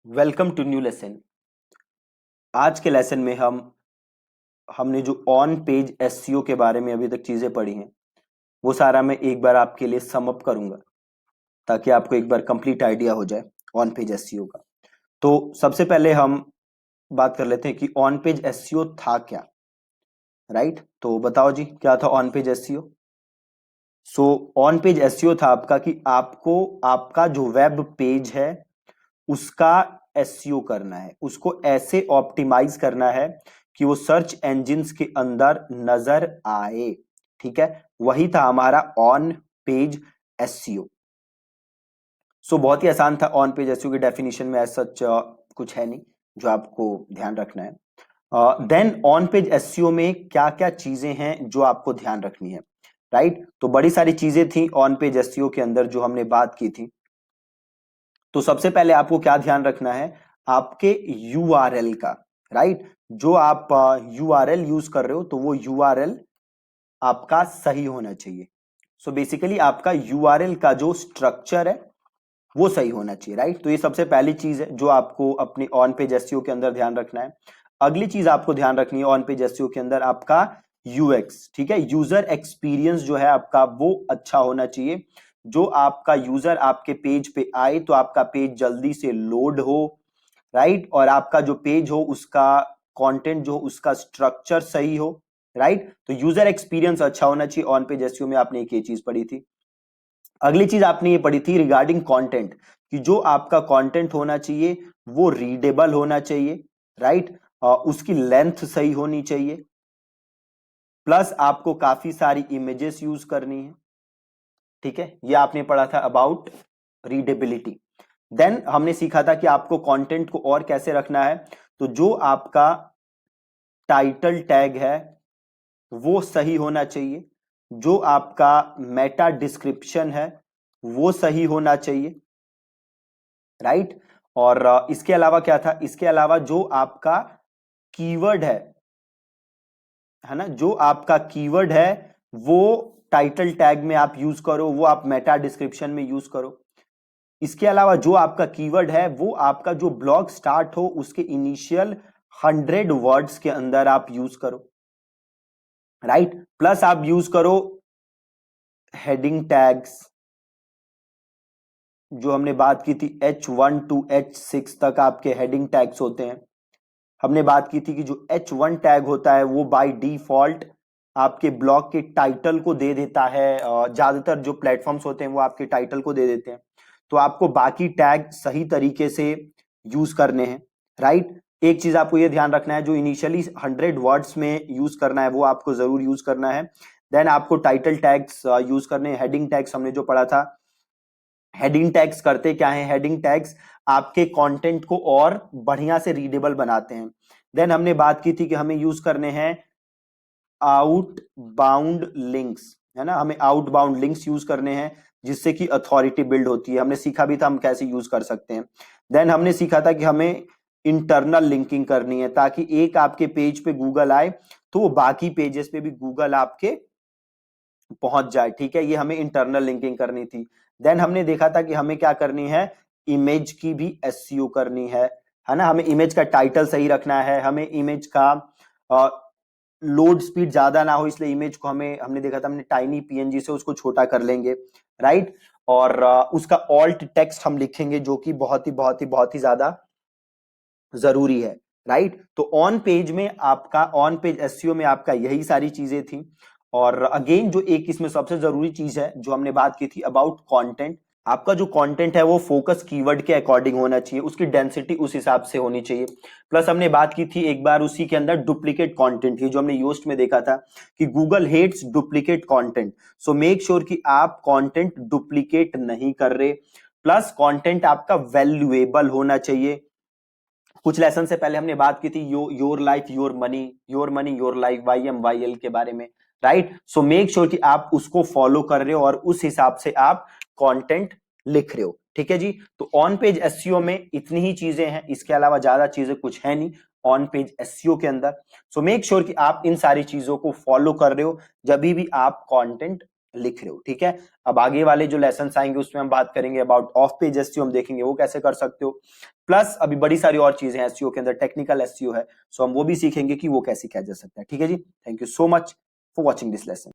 Welcome to new lesson. आज के lesson में हमने जो ऑन पेज एसईओ के बारे में अभी तक चीजें पढ़ी हैं वो सारा मैं एक बार आपके लिए सम अप करूंगा ताकि आपको एक बार कंप्लीट आइडिया हो जाए ऑन पेज एसईओ का। तो सबसे पहले हम बात कर लेते हैं कि ऑन पेज एसईओ था क्या। राइट, तो बताओ जी क्या था on page SEO. So on page SEO था आपका कि आपको आपका जो वेब पेज है उसका एसईओ करना है, उसको ऐसे ऑप्टिमाइज करना है कि वो सर्च इंजिन्स के अंदर नजर आए। ठीक है, वही था हमारा ऑन पेज एसईओ। सो बहुत ही आसान था। ऑन पेज एसईओ की डेफिनेशन में ऐसा कुछ है नहीं जो आपको ध्यान रखना है। देन ऑन पेज एसईओ में क्या क्या चीजें हैं जो आपको ध्यान रखनी है। राइट, तो बड़ी सारी चीजें थी ऑन पेज एसईओ के अंदर जो हमने बात की थी। तो सबसे पहले आपको क्या ध्यान रखना है, आपके यूआरएल का। राइट, जो आप यूआरएल यूज कर रहे हो तो वो यूआरएल आपका सही होना चाहिए। सो बेसिकली आपका यूआरएल का जो स्ट्रक्चर है वो सही होना चाहिए। राइट, तो ये सबसे पहली चीज है जो आपको अपनी ऑन पेज एसईओ के अंदर ध्यान रखना है। अगली चीज आपको ध्यान रखनी है ऑन पेज एसईओ के अंदर आपका यूएक्स। ठीक है, यूजर एक्सपीरियंस जो है आपका वो अच्छा होना चाहिए। जो आपका यूजर आपके पेज पे आए तो आपका पेज जल्दी से लोड हो। राइट, और आपका जो पेज हो उसका कंटेंट जो उसका स्ट्रक्चर सही हो। राइट, तो यूजर एक्सपीरियंस अच्छा होना चाहिए। ऑन पेज एसईओ में आपने एक ये चीज पढ़ी थी। अगली चीज आपने ये पढ़ी थी रिगार्डिंग कंटेंट कि जो आपका कंटेंट होना चाहिए वो रीडेबल होना चाहिए। राइट, उसकी लेंथ सही होनी चाहिए, प्लस आपको काफी सारी इमेजेस यूज करनी है। ठीक है, ये आपने पढ़ा था अबाउट रीडेबिलिटी। देन हमने सीखा था कि आपको कंटेंट को और कैसे रखना है। तो जो आपका टाइटल टैग है वो सही होना चाहिए, जो आपका मेटा डिस्क्रिप्शन है वो सही होना चाहिए। राइट, और इसके अलावा क्या था, इसके अलावा जो आपका कीवर्ड है ना, जो आपका कीवर्ड है वो टाइटल टैग में आप यूज करो, वो आप मेटा डिस्क्रिप्शन में यूज करो। इसके अलावा जो आपका कीवर्ड है वो आपका जो ब्लॉग स्टार्ट हो उसके इनिशियल 100 वर्ड्स के अंदर आप यूज करो। राइट, प्लस आप यूज करो हेडिंग टैग्स जो हमने बात की थी H1 टू H6 तक आपके हेडिंग टैग्स होते हैं। हमने बात की थी कि जो H1 टैग होता है वो बाय डिफॉल्ट आपके ब्लॉग के टाइटल को दे देता है। ज्यादातर जो प्लेटफॉर्म्स होते हैं वो आपके टाइटल को दे देते हैं, तो आपको बाकी टैग सही तरीके से यूज करने हैं। राइट, एक चीज आपको ये ध्यान रखना है जो इनिशियली 100 वर्ड्स में यूज करना है वो आपको जरूर यूज करना है। देन आपको टाइटल टैग्स यूज करने हैं। हेडिंग टैग्स हमने जो पढ़ा था, हेडिंग टैग्स करते क्या है, हेडिंग टैग्स आपके कंटेंट को और बढ़िया से रीडेबल बनाते हैं। देन हमने बात की थी कि हमें यूज करने हैं आउटबाउंड लिंक्स, है ना, हमें आउटबाउंड लिंक्स यूज करने हैं जिससे कि अथॉरिटी बिल्ड होती है। हमने सीखा भी था हम कैसे यूज कर सकते हैं। देन हमने सीखा था कि हमें इंटरनल लिंकिंग करनी है ताकि एक आपके पेज पे गूगल आए तो वो बाकी पेजेस पे भी गूगल आपके पहुंच जाए। ठीक है, ये हमें इंटरनल लिंकिंग करनी थी। देन हमने देखा था कि हमें क्या करनी है, इमेज की भी एसईओ करनी है ना, हमें इमेज का टाइटल सही रखना है, हमें इमेज का लोड स्पीड ज्यादा ना हो, इसलिए इमेज को हमने देखा था हमने टाइनी पीएनजी से उसको छोटा कर लेंगे। राइट, और उसका ऑल्ट टेक्स्ट हम लिखेंगे जो कि बहुत ही ज्यादा जरूरी है। राइट, तो ऑन पेज में आपका ऑन पेज एसईओ में आपका यही सारी चीजें थी। और अगेन जो एक इसमें सबसे जरूरी चीज है जो हमने बात की थी अबाउट कंटेंट, आपका जो कंटेंट है वो फोकस कीवर्ड के अकॉर्डिंग होना चाहिए, उसकी डेंसिटी उस हिसाब से होनी चाहिए। प्लस हमने बात की थी एक बार उसी के अंदर डुप्लीकेट कंटेंट की, जो हमने योस्ट में देखा था कि Google hates duplicate content. So make sure कि आप कंटेंट डुप्लीकेट नहीं कर रहे, प्लस कंटेंट आपका वैल्यूएबल होना चाहिए। कुछ लेसन से पहले हमने बात की थी your life your money your life YMYL के बारे में। राइट, सो मेक श्योर कि आप उसको फॉलो कर रहे हो और उस हिसाब से आप कंटेंट लिख रहे हो। ठीक है जी, तो ऑन पेज एसईओ में इतनी ही चीजें हैं, इसके अलावा ज्यादा चीजें कुछ है नहीं ऑन पेज एसईओ के अंदर। सो मेक श्योर कि आप इन सारी चीजों को फॉलो कर रहे हो जब भी आप कंटेंट लिख रहे हो, ठीक है। अब आगे वाले जो लेसन आएंगे उसमें हम बात करेंगे अबाउट ऑफ पेज एसईओ, हम देखेंगे वो कैसे कर सकते हो। प्लस अभी बड़ी सारी और चीजें हैं एसईओ के अंदर, टेक्निकल एसईओ है, सो हम वो भी सीखेंगे कि वो कैसे किया जा सकता है, ठीक है जी। Thank you so much for watching this lesson.